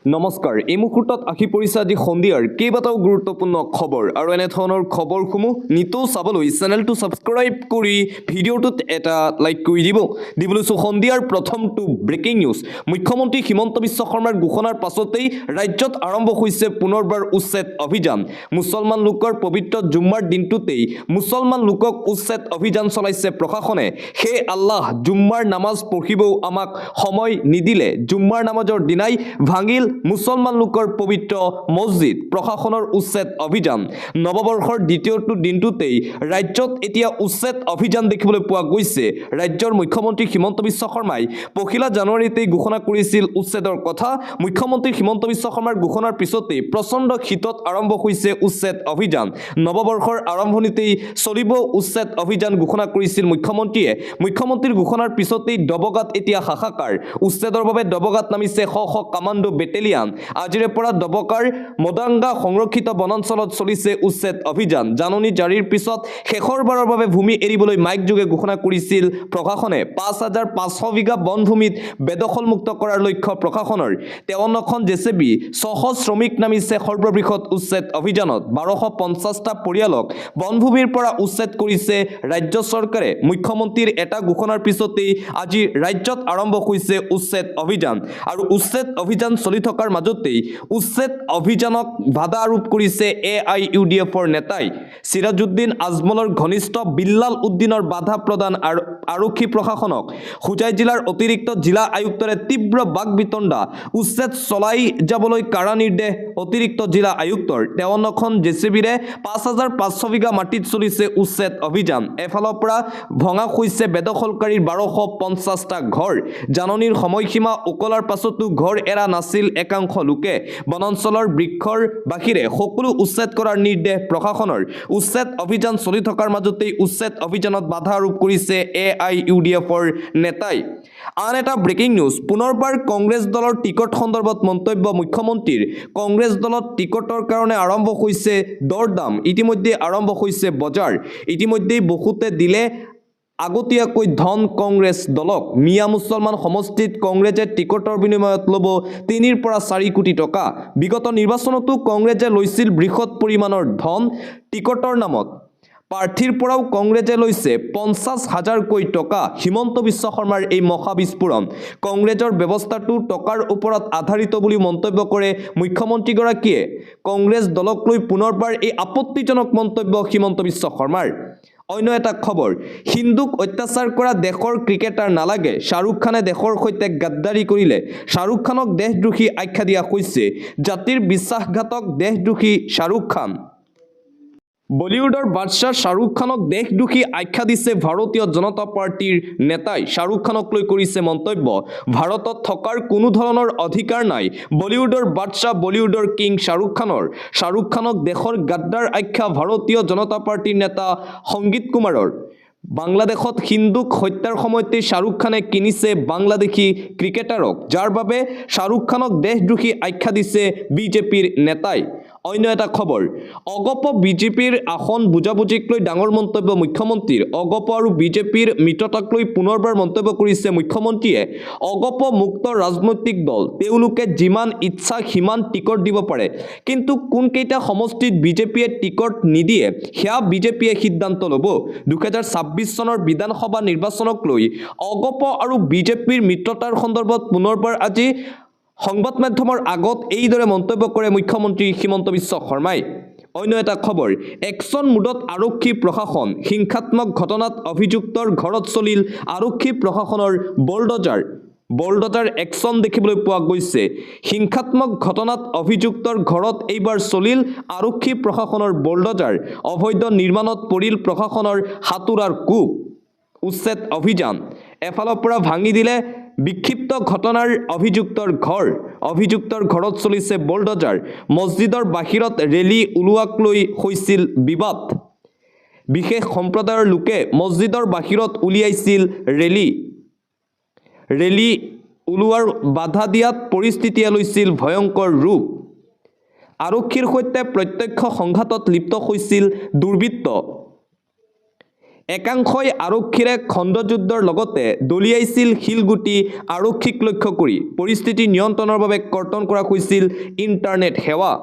নমস্কাৰ এই মুহূৰ্তত আহি পৰিছে আজি সন্ধিয়াৰ কেইবাটাও গুৰুত্বপূৰ্ণ খবৰ আৰু এনে ধৰণৰ খবৰসমূহ নিতৌ চাবলৈ চেনেলটো ছাবস্ক্ৰাইব কৰি ভিডিঅ'টোত এটা লাইক কৰি দিবলৈ সন্ধিয়াৰ প্ৰথমটো ব্ৰেকিং নিউজ মুখ্যমন্ত্ৰী হিমন্ত বিশ্ব শৰ্মাৰ ঘোষণাৰ পাছতেই ৰাজ্যত আৰম্ভ হৈছে পুনৰবাৰ উচ্ছেদ অভিযান মুছলমান লোকৰ পবিত্ৰ জুম্মাৰ দিনটোতেই মুছলমান লোকক উচ্ছেদ অভিযান চলাইছে প্ৰশাসনে হে আল্লাহ জুম্মাৰ নামাজ পঢ়িবও আমাক সময় নিদিলে জুম্মাৰ নামাজৰ দিনাই ভাঙিল মুছলমান লোকৰ পবিত্ৰ মছজিদ প্ৰশাসনৰ উচ্ছেদ অভিযান নৱবৰ্ষৰ দ্বিতীয়টো দিনটোতেই ৰাজ্যত এতিয়া উচ্ছেদ অভিযান দেখিবলৈ পোৱা গৈছে ৰাজ্যৰ মুখ্যমন্ত্ৰী হিমন্ত বিশ্ব শৰ্মাই 1 জানুৱাৰীতেই ঘোষণা কৰিছিল উচ্ছেদৰ কথা মুখ্যমন্ত্ৰী হিমন্ত বিশ্ব শৰ্মাৰ ঘোষণাৰ পিছতেই প্ৰচণ্ড শীতত আৰম্ভ হৈছে উচ্ছেদ অভিযান নৱবৰ্ষৰ আৰম্ভণিতেই চলিব উচ্ছেদ অভিযান ঘোষণা কৰিছিল মুখ্যমন্ত্ৰীৰ ঘোষণাৰ পিছতেই দবগাত এতিয়া হাহাকাৰ উচ্ছেদৰ বাবে দবগাত নামিছে শ কামাণ্ডো বেটেলিয়ান আজিৰে পৰা দবকাৰ মদাঙ্গা সংৰক্ষিত বনাঞ্চলত চলিছে উচ্ছেদ অভিযান জাননী জাৰিৰ পিছত শেষৰবাৰৰ বাবে ভূমি এৰিবলৈ মাইক যোগে ঘোষণা কৰিছিল প্ৰশাসনে 5500 বিঘা বনভূমিত বেদখলমুক্ত কৰাৰ লক্ষ্য প্ৰশাসনৰ 53খন জেচিবি 600 শ্ৰমিক নামিছে সৰ্ববৃহৎ উচ্ছেদ অভিযানত 1250টা পৰিয়ালক বনভূমিৰ পৰা উচ্ছেদ কৰিছে ৰাজ্য চৰকাৰে মুখ্যমন্ত্ৰীৰ এটা ঘোষণাৰ পিছতেই আজি ৰাজ্যত আৰম্ভ হৈছে উচ্ছেদ অভিযান আৰু উচ্ছেদ অভিযান চলি থকাৰ মাজতেই উচ্ছেদ অভিযানক বাধা আৰোপ কৰিছে AIUDFৰ নেতাই সিৰাজউদ্দিন আজমলৰ ঘনিষ্ঠ বিল্লাল উদ্দিনৰ বাধা প্ৰদান আৰু আৰক্ষী প্ৰশাসনক হুজাই জিলাৰ অতিৰিক্ত জিলা আয়ুক্তৰে তীব্ৰ বাকবিতণ্ডা উচ্ছেদ চলাই যাবলৈ কাৰা নিৰ্দেশ অতিৰিক্ত জিলা আয়ুক্তৰ 53খন জেচিবিৰে 5500 বিঘা মাটিত চলিছে উচ্ছেদ অভিযান এফালৰ পৰা ভঙা হৈছে বেদখলকাৰীৰ 1250টা ঘৰ জাননীৰ সময়সীমা উকলাৰ পাছতো ঘৰ এৰা নাছিল একাংশ লোকে বনাঞ্চলৰ বৃক্ষৰ বাহিৰে সকলো উচ্ছেদ কৰাৰ নিৰ্দেশ প্ৰশাসনৰ উচ্ছেদ অভিযান চলি থকাৰ মাজতেই উচ্ছেদ অভিযানত বাধা আৰোপ কৰিছে AIUDFৰ নেতাই আন এটা ব্ৰেকিং নিউজ পুনৰবাৰ কংগ্ৰেছ দলৰ টিকট সন্দৰ্ভত মন্তব্য মুখ্যমন্ত্ৰীৰ কংগ্ৰেছ দলত টিকটৰ কাৰণে আৰম্ভ হৈছে দৰদাম ইতিমধ্যে আৰম্ভ হৈছে বজাৰ ইতিমধ্যে বহুতে দিলে আগতীয়াকৈ ধন কংগ্ৰেছ দলক মিয়া মুছলমান সমষ্টিত কংগ্ৰেছে টিকটৰ বিনিময়ত ল'ব 3 পৰা 4 কোটি টকা বিগত নিৰ্বাচনতো কংগ্ৰেছে লৈছিল বৃহৎ পৰিমাণৰ ধন টিকটৰ নামত প্ৰাৰ্থীৰ পৰাও কংগ্ৰেছে লৈছে 50,000 কোটি টকা হিমন্ত বিশ্ব শৰ্মাৰ এই মহাবিস্ফোৰণ কংগ্ৰেছৰ ব্যৱস্থাটো টকাৰ ওপৰত আধাৰিত বুলি মন্তব্য কৰে মুখ্যমন্ত্ৰীগৰাকীয়ে কংগ্ৰেছ দলক লৈ পুনৰবাৰ এই আপত্তিজনক মন্তব্য হিমন্ত বিশ্ব শৰ্মাৰ অন্য এটা খবৰ হিন্দুক অত্যাচাৰ কৰা দেশৰ ক্ৰিকেটাৰ নালাগে শাহৰুখ খানে দেশৰ সৈতে গাদ্দাৰী কৰিলে শাহৰুখ খানক দেশদ্ৰোহী আখ্যা দিয়া হৈছে জাতিৰ বিশ্বাসঘাতক দেশদ্ৰোহী শাহৰুখ খান বলিউডৰ বাদশাহ শাহৰুখ খানক দেশদ্ৰোহী আখ্যা দিছে ভাৰতীয় জনতা পাৰ্টিৰ নেতাই শাহৰুখ খানক লৈ কৰিছে মন্তব্য ভাৰতত থকাৰ কোনো ধৰণৰ অধিকাৰ নাই বলিউডৰ বাদশাহ বলিউডৰ কিং শাহৰুখ খানক দেশৰ গাদ্দাৰ আখ্যা ভাৰতীয় জনতা পাৰ্টিৰ নেতা সংগীত কুমাৰৰ বাংলাদেশত হিন্দুক হত্যাৰ সময়তে শাহৰুখ খানে কিনিছে বাংলাদেশী ক্ৰিকেটাৰক যাৰ বাবে শাহৰুখ খানক দেশদ্ৰোহী আখ্যা দিছে বিজেপিৰ নেতাই অন্য এটা খবৰ অগপ বিজেপিৰ আসন বুজাবুজিক লৈ ডাঙৰ মন্তব্য মুখ্যমন্ত্ৰীৰ অগপ আৰু বিজেপিৰ মিত্ৰতাক লৈ পুনৰবাৰ মন্তব্য কৰিছে মুখ্যমন্ত্ৰীয়ে অগপ মুক্ত ৰাজনৈতিক দল তেওঁলোকে যিমান ইচ্ছা সিমান টিকট দিব পাৰে কিন্তু কোনকেইটা সমষ্টিত বিজেপিয়ে টিকট নিদিয়ে সেয়া বিজেপিয়ে সিদ্ধান্ত ল'ব 2026 চনৰ বিধানসভা নিৰ্বাচনক লৈ অগপ আৰু বিজেপিৰ মিত্ৰতাৰ সন্দৰ্ভত পুনৰবাৰ আজি সংবাদ মাধ্যমৰ আগত এইদৰে মন্তব্য কৰে মুখ্যমন্ত্ৰী হিমন্ত বিশ্ব শৰ্মাই অন্য এটা খবৰ একশন মুডত আৰক্ষী প্ৰশাসন হিংসাত্মক ঘটনাত অভিযুক্তৰ ঘৰত চলিল আৰক্ষী প্ৰশাসনৰ বলডজাৰ একশন দেখিবলৈ পোৱা গৈছে হিংসাত্মক ঘটনাত অভিযুক্তৰ ঘৰত এইবাৰ চলিল আৰক্ষী প্ৰশাসনৰ বলডজাৰ অবৈধ নিৰ্মাণত পৰিল প্ৰশাসনৰ হাতুৰাৰ কোপ উচ্ছেদ অভিযান এফালৰ পৰা ভাঙি দিলে বিক্ষিপ্ত ঘটনাৰ অভিযুক্তৰ ঘৰত চলিছে বলডজাৰ মছজিদৰ বাহিৰত ৰেলী উলিওৱাক লৈ হৈছিল বিবাদ বিশেষ সম্প্ৰদায়ৰ লোকে মছজিদৰ বাহিৰত উলিয়াইছিল ৰেলী উলিওৱাৰ বাধা দিয়াত পৰিস্থিতিয়ে লৈছিল ভয়ংকৰ ৰূপ আৰক্ষীৰ সৈতে প্ৰত্যক্ষ সংঘাতত লিপ্ত হৈছিল দুৰ্বৃত্ত একাংশই আৰক্ষীৰে খণ্ডযুদ্ধৰ লগতে দলিয়াইছিল শিলগুটি আৰক্ষীক লক্ষ্য কৰি পৰিস্থিতি নিয়ন্ত্ৰণৰ বাবে কৰ্তন কৰা হৈছিল ইণ্টাৰনেট সেৱা।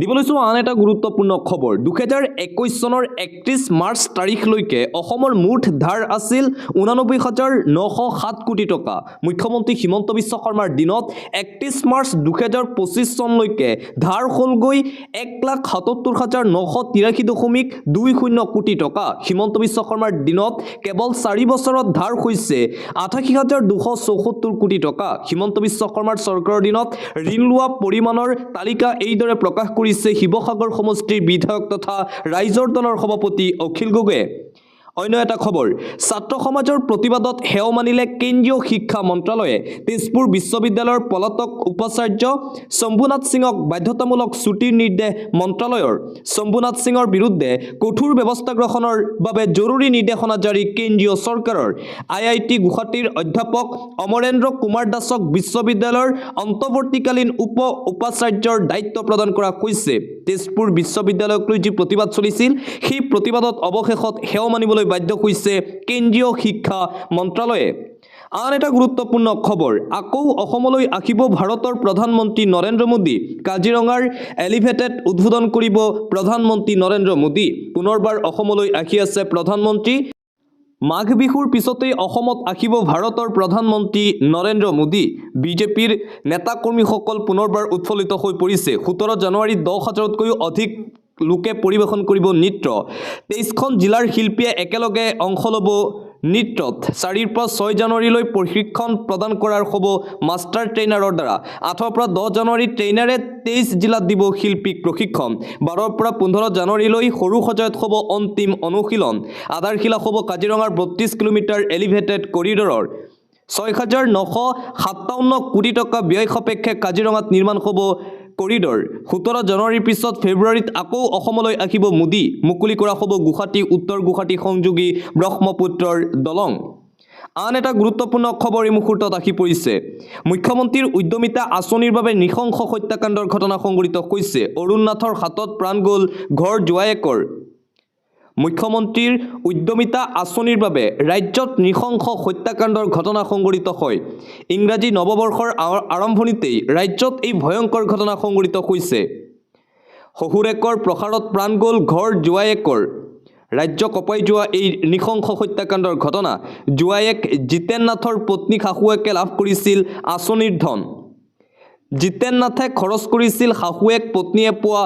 দিবলৈছো আন এটা গুৰুত্বপূৰ্ণ খবৰ। 2021 চনৰ 31 মাৰ্চ তাৰিখলৈকে অসমৰ মুঠ ধাৰ আছিল 89,907 কোটি টকা। মুখ্যমন্ত্ৰী হিমন্ত বিশ্ব শৰ্মাৰ দিনত 31 মাৰ্চ 2025 চনলৈকে ধাৰ হ'লগৈ 1,77,983.20 কোটি টকা। হিমন্ত বিশ্ব শৰ্মাৰ দিনত কেৱল 4 বছৰত ধাৰ হৈছে 88,274 কোটি টকা। হিমন্ত বিশ্ব শৰ্মাৰ চৰকাৰৰ দিনত ঋণ লোৱা পৰিমাণৰ তালিকা এইদৰে প্ৰকাশ কৰিছে শিৱসাগৰ সমষ্টিৰ বিধায়ক তথা ৰাইজৰ দলৰ সভাপতি অখিল গগৈয়ে। অন্য এটা খবৰ, ছাত্ৰ সমাজৰ প্ৰতিবাদত সেও মানিলে কেন্দ্ৰীয় শিক্ষা মন্ত্ৰালয়ে। তেজপুৰ বিশ্ববিদ্যালয়ৰ পলাতক উপাচাৰ্য শম্ভুনাথ সিঙক বাধ্যতামূলক ছুটিৰ নিৰ্দেশ মন্ত্ৰালয়ৰ। শম্ভুনাথ সিঙৰ বিৰুদ্ধে কঠোৰ ব্যৱস্থা গ্ৰহণৰ বাবে জৰুৰী নিৰ্দেশনা জাৰি কেন্দ্ৰীয় চৰকাৰৰ। IIT গুৱাহাটীৰ অধ্যাপক অমৰেন্দ্ৰ কুমাৰ দাসক বিশ্ববিদ্যালয়ৰ অন্তৱৰ্তীকালীন উপাচাৰ্যৰ দায়িত্ব প্ৰদান কৰা হৈছে। তেজপুৰ বিশ্ববিদ্যালয়ক লৈ যি প্ৰতিবাদ চলিছিল সেই প্ৰতিবাদত অৱশেষত সেও মানিবলৈ বাধ্য হৈছে কেন্দ্ৰীয় শিক্ষা মন্ত্ৰালয়ে। আন এটা গুৰুত্বপূৰ্ণ খবৰ, আকৌ অসমলৈ আহিব ভাৰতৰ প্ৰধানমন্ত্ৰী নৰেন্দ্ৰ মোদী। কাজিৰঙাৰ এলিভেটেড উদ্বোধন কৰিব প্ৰধানমন্ত্ৰী নৰেন্দ্ৰ মোদী। পুনৰবাৰ অসমলৈ আহি আছে প্ৰধানমন্ত্ৰী। মাঘ বিহুৰ পিছতেই অসমত আহিব ভাৰতৰ প্ৰধানমন্ত্ৰী নৰেন্দ্ৰ মোদী। বিজেপিৰ নেতাকৰ্মীসকল পুনৰবাৰ উৎফুল্লিত হৈ পৰিছে। 17 জানুৱাৰীত 10,000তকৈও অধিক লোকে পৰিৱেশন কৰিব নৃত্য। 23খন জিলাৰ শিল্পীয়ে একেলগে অংশ ল'ব নৃত্যত। 4ৰ পৰা 6 জানুৱাৰীলৈ প্ৰশিক্ষণ প্ৰদান কৰাৰ হ'ব মাষ্টাৰ ট্ৰেইনাৰৰ দ্বাৰা। 8ৰ পৰা 10 জানুৱাৰীত ট্ৰেইনাৰে 23 জিলাত দিব শিল্পীক প্ৰশিক্ষণ। 12ৰ পৰা 15 জানুৱাৰীলৈ সৰু সজায়ত হ'ব অন্তিম অনুশীলন। আধাৰশিলা হ'ব কাজিৰঙাৰ 32 কিলোমিটাৰ এলিভেটেড কৰিডৰৰ। 6,957 কোটি টকা ব্যয় সাপেক্ষে কাজিৰঙাত নিৰ্মাণ হ'ব কৰিডৰ। 17 জানুৱাৰীৰ পিছত ফেব্ৰুৱাৰীত আকৌ অসমলৈ আহিব মোদী। মুকলি কৰা হ'ব গুৱাহাটী উত্তৰ গুৱাহাটী সংযোগী ব্ৰহ্মপুত্ৰৰ দলং। আন এটা গুৰুত্বপূৰ্ণ খবৰ এই মুহূৰ্তত আহি পৰিছে। মুখ্যমন্ত্ৰীৰ উদ্যমিতা আঁচনিৰ বাবে নৃশংস হত্যাকাণ্ডৰ ঘটনা সংঘটিত হৈছে। অৰুণ নাথৰ হাতত প্ৰাণ গ'ল ঘৰ জোৱায়েকৰ। মুখ্যমন্ত্ৰীৰ উদ্যমিতা আঁচনিৰ বাবে ৰাজ্যত নৃশংস হত্যাকাণ্ডৰ ঘটনা সংঘটিত হয়। ইংৰাজী নৱবৰ্ষৰ আৰম্ভণিতেই ৰাজ্যত এই ভয়ংকৰ ঘটনা সংঘটিত হৈছে। শহুৰেকৰ প্ৰসাৰত প্ৰাণ গ'ল ঘৰ জোৱায়েকৰ। ৰাজ্য কঁপাই যোৱা এই নৃশংস হত্যাকাণ্ডৰ ঘটনা। জোৱায়েক জিতেন নাথৰ পত্নী শাহুৱেকে লাভ কৰিছিল আঁচনিৰ ধন। জিতেন নাথে খৰচ কৰিছিল শাহুৱেক পত্নীয়ে পোৱা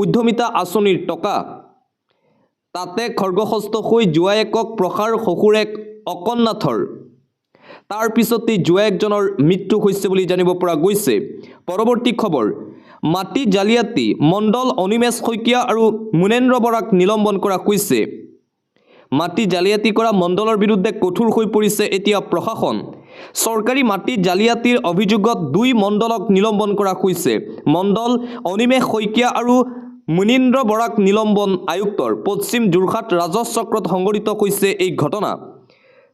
উদ্যমিতা আঁচনিৰ টকা। তাতে খৰ্গহস্ত হৈ জোৱায়েকক প্ৰসাৰ শহুৰেক অকণ নাথৰ। তাৰ পিছতেই জোৱায়েকজনৰ মৃত্যু হৈছে বুলি জানিব পৰা গৈছে। পৰৱৰ্তী খবৰ, মাটি জালিয়াতি মণ্ডল অনিমেষ শইকীয়া আৰু মুনেন্দ্ৰ বৰাক নিলম্বন কৰা হৈছে। মাটি জালিয়াতি কৰা মণ্ডলৰ বিৰুদ্ধে কঠোৰ হৈ পৰিছে এতিয়া প্ৰশাসন। চৰকাৰী মাটি জালিয়াতিৰ অভিযোগত 2 মণ্ডলক নিলম্বন কৰা হৈছে। মণ্ডল অনিমেষ শইকীয়া আৰু মুনীন্দ্ৰ বৰাক নিলম্বন আয়ুক্তৰ। পশ্চিম যোৰহাট ৰাজহ চক্ৰত সংঘটিত হৈছে এই ঘটনা।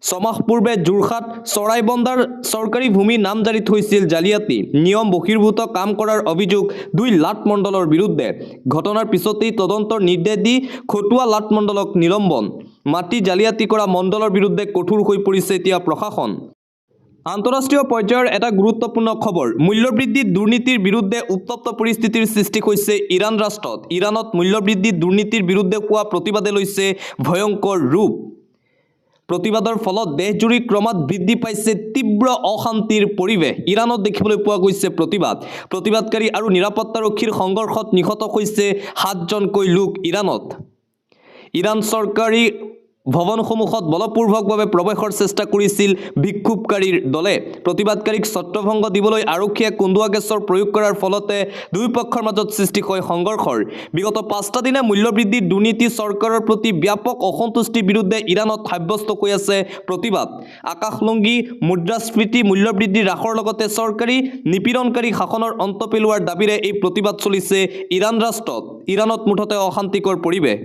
6 মাহ পূৰ্বে যোৰহাট চৰাইবন্দাৰ চৰকাৰী ভূমি নামজাৰিত হৈছিল জালিয়াতি। নিয়ম বহিৰ্ভূত কাম কৰাৰ অভিযোগ 2 লাট মণ্ডলৰ বিৰুদ্ধে। ঘটনাৰ পিছতেই তদন্তৰ নিৰ্দেশ দি খটুৱা লাট মণ্ডলক নিলম্বন। মাটি জালিয়াতি কৰা মণ্ডলৰ বিৰুদ্ধে কঠোৰ হৈ পৰিছে এতিয়া প্ৰশাসন। আন্তঃৰাষ্ট্ৰীয় পৰ্যায়ৰ এটা গুৰুত্বপূৰ্ণ খবৰ, মূল্যবৃদ্ধি দুৰ্নীতিৰ বিৰুদ্ধে উত্তপ্ত পৰিস্থিতিৰ সৃষ্টি হৈছে ইৰাণ ৰাষ্ট্ৰত। ইৰাণত মূল্যবৃদ্ধি দুৰ্নীতিৰ বিৰুদ্ধে হোৱা প্ৰতিবাদে লৈছে ভয়ংকৰ ৰূপ। প্ৰতিবাদৰ ফলত দেশজুৰি ক্ৰমাৎ বৃদ্ধি পাইছে তীব্ৰ অশান্তিৰ পৰিৱেশ। ইৰাণত দেখিবলৈ পোৱা গৈছে প্ৰতিবাদকাৰী আৰু নিৰাপত্তাৰক্ষীৰ সংঘৰ্ষত নিহত হৈছে 7জনকৈ লোক ইৰাণত। ইৰাণ চৰকাৰী ভৱনসমূহত বলপূৰ্বকভাৱে প্ৰৱেশৰ চেষ্টা কৰিছিল বিক্ষোভকাৰীৰ দলে। প্ৰতিবাদকাৰীক ছত্ৰভংগ দিবলৈ আৰক্ষীয়ে কন্দুৱা গেছৰ প্ৰয়োগ কৰাৰ ফলতে দুয়োপক্ষৰ মাজত সৃষ্টি হয় সংঘৰ্ষৰ। বিগত 5টা দিনে মূল্যবৃদ্ধিৰ দুৰ্নীতি, চৰকাৰৰ প্ৰতি ব্যাপক অসন্তুষ্টিৰ বিৰুদ্ধে ইৰাণত সাব্যস্ত হৈ আছে প্ৰতিবাদ। আকাশলংঘী মুদ্ৰাস্ফীতি, মূল্যবৃদ্ধি হ্ৰাসৰ লগতে চৰকাৰী নিপীড়নকাৰী শাসনৰ অন্ত পেলোৱাৰ দাবীৰে এই প্ৰতিবাদ চলিছে ইৰাণ ৰাষ্ট্ৰত। ইৰাণত মুঠতে অশান্তিকৰ পৰিৱেশ।